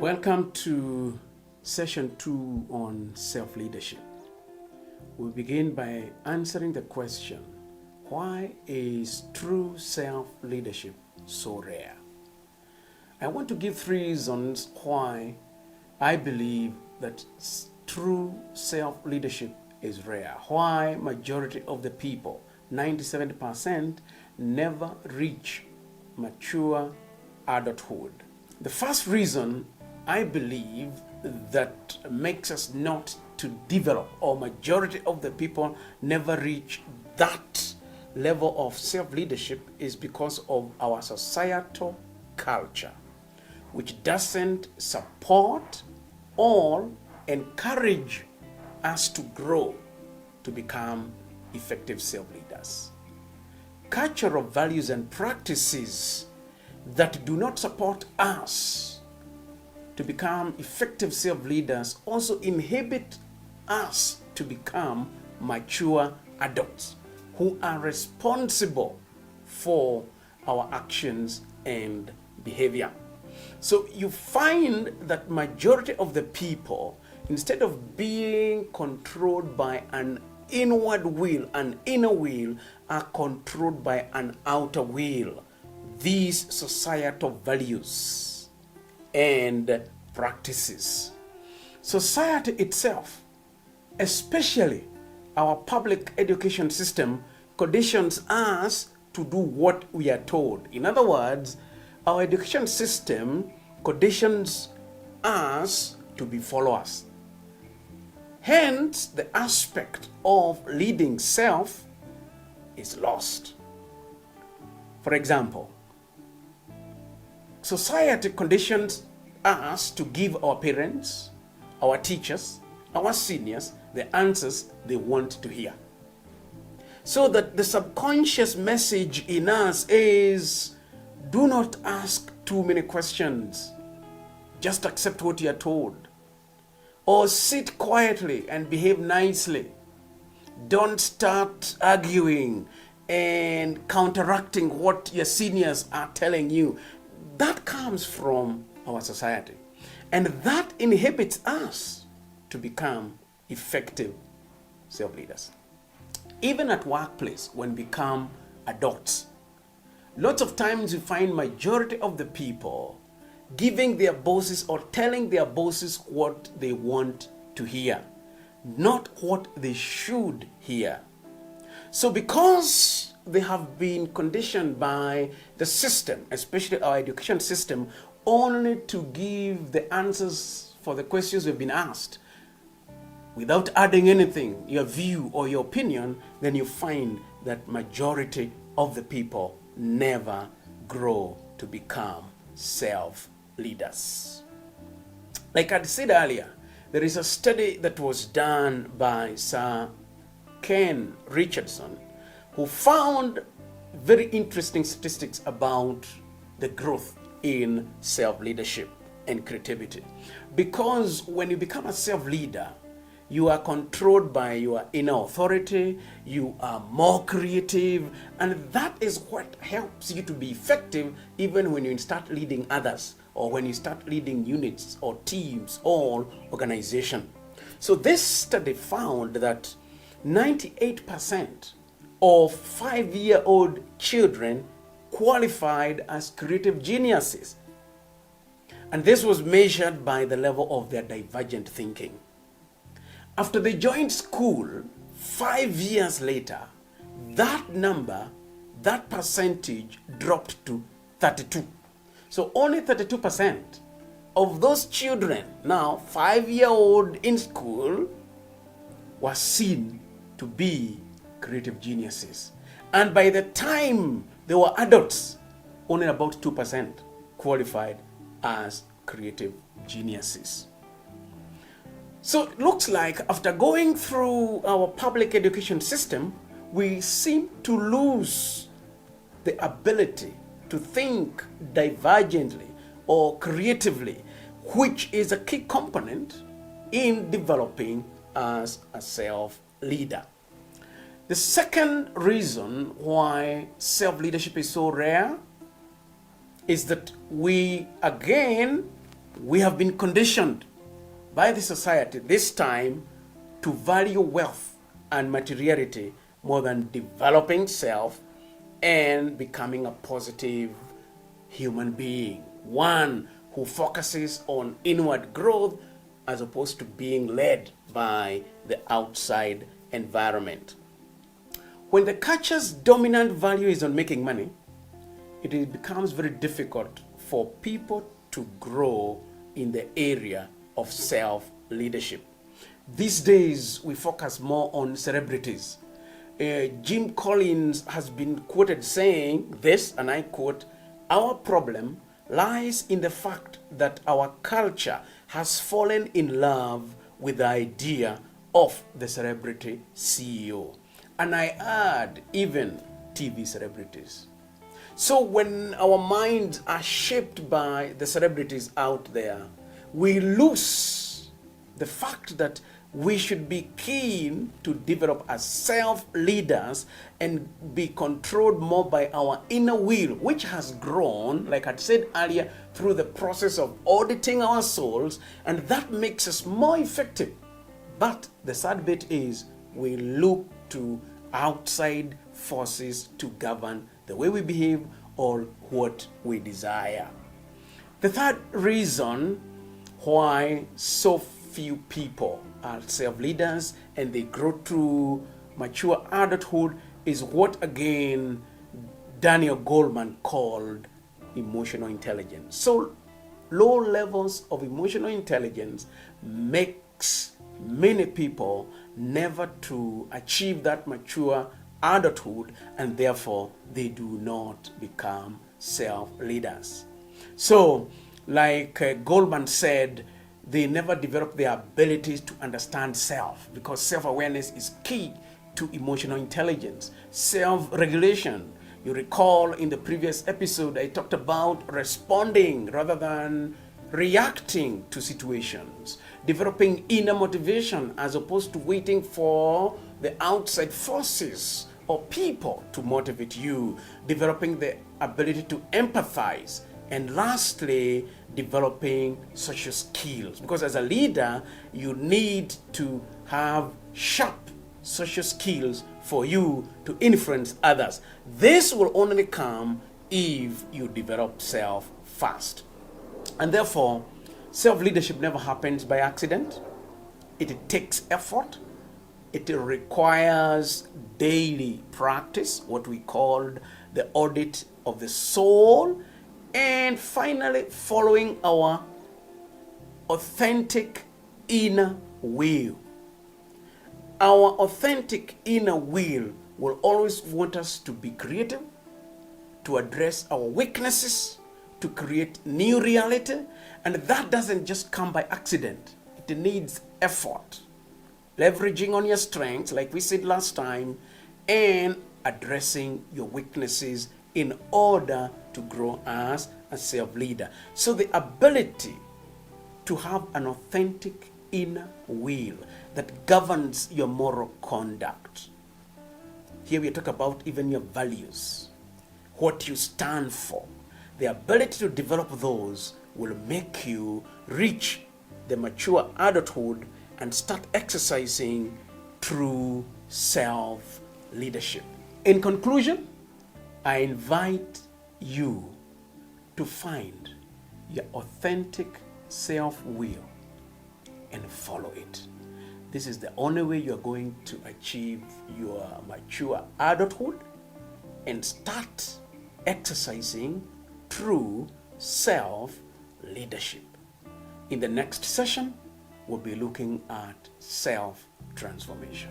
Welcome to session 2 on self-leadership. We'll begin by answering the question, why is true self-leadership so rare? I want to give 3 reasons why I believe that true self-leadership is rare. Why majority of the people, 97%, never reach mature adulthood. The first reason I believe that makes us not to develop, or majority of the people never reach that level of self-leadership, is because of our societal culture, which doesn't support or encourage us to grow to become effective self-leaders. Cultural values and practices that do not support us to become effective self-leaders also inhibit us to become mature adults who are responsible for our actions and behavior. So you find that majority of the people, instead of being controlled by an inward will, an inner will, are controlled by an outer will. These societal values and practices. Society itself, especially our public education system, conditions us to do what we are told. In other words, our education system conditions us to be followers. Hence, the aspect of leading self is lost. For example, society conditions us to give our parents, our teachers, our seniors the answers they want to hear. So that the subconscious message in us is, do not ask too many questions. Just accept what you are told. Or sit quietly and behave nicely. Don't start arguing and counteracting what your seniors are telling you. That comes from our society. And that inhibits us to become effective self-leaders. Even at workplace, when we become adults, lots of times you find majority of the people giving their bosses or telling their bosses what they want to hear, not what they should hear. So because they have been conditioned by the system, especially our education system, only to give the answers for the questions we've been asked, without adding anything, your view or your opinion, then you find that majority of the people never grow to become self-leaders. Like I said earlier, there is a study that was done by Sir Ken Richardson, who found very interesting statistics about the growth in self-leadership and creativity. Because when you become a self-leader, you are controlled by your inner authority, you are more creative, and that is what helps you to be effective even when you start leading others, or when you start leading units or teams or organization. So this study found that 98% of 5-year-old children qualified as creative geniuses. And this was measured by the level of their divergent thinking. After they joined school, 5 years later, that number, that percentage dropped to 32. So only 32% of those children, now 5-year-old in school, were seen to be creative geniuses. And by the time they were adults, only about 2% qualified as creative geniuses. So it looks like after going through our public education system, we seem to lose the ability to think divergently or creatively, which is a key component in developing as a self-leader. The second reason why self-leadership is so rare is that we have been conditioned by the society this time to value wealth and materiality more than developing self and becoming a positive human being, one who focuses on inward growth as opposed to being led by the outside environment. When the culture's dominant value is on making money, it becomes very difficult for people to grow in the area of self-leadership. These days, we focus more on celebrities. Jim Collins has been quoted saying this, and I quote, "Our problem lies in the fact that our culture has fallen in love with the idea of the celebrity CEO." And I add, even TV celebrities. So when our minds are shaped by the celebrities out there, we lose the fact that we should be keen to develop as self-leaders and be controlled more by our inner will, which has grown, like I said earlier, through the process of auditing our souls, and that makes us more effective. But the sad bit is we look to outside forces to govern the way we behave or what we desire. The third reason why so few people are self-leaders and they grow to mature adulthood is what again Daniel Goleman called emotional intelligence. So low levels of emotional intelligence makes many people never to achieve that mature adulthood, and therefore they do not become self-leaders. So like Goleman said, they never develop their abilities to understand self, because self-awareness is key to emotional intelligence. Self-regulation. You recall in the previous episode, I talked about responding rather than reacting to situations. Developing inner motivation as opposed to waiting for the outside forces or people to motivate you. Developing the ability to empathize. And lastly, developing social skills. Because as a leader, you need to have sharp social skills for you to influence others. This will only come if you develop self first. And therefore, self-leadership never happens by accident. It takes effort. It requires daily practice, what we call the audit of the soul. And finally, following our authentic inner will. Our authentic inner will always want us to be creative, to address our weaknesses, to create new reality. And that doesn't just come by accident. It needs effort. Leveraging on your strengths, like we said last time, and addressing your weaknesses in order to grow as a self-leader. So the ability to have an authentic inner will that governs your moral conduct. Here we talk about even your values, what you stand for. The ability to develop those will make you reach the mature adulthood and start exercising true self-leadership. In conclusion, I invite you to find your authentic self-will and follow it. This is the only way you're going to achieve your mature adulthood and start exercising true self-leadership. In the next session, we'll be looking at self-transformation.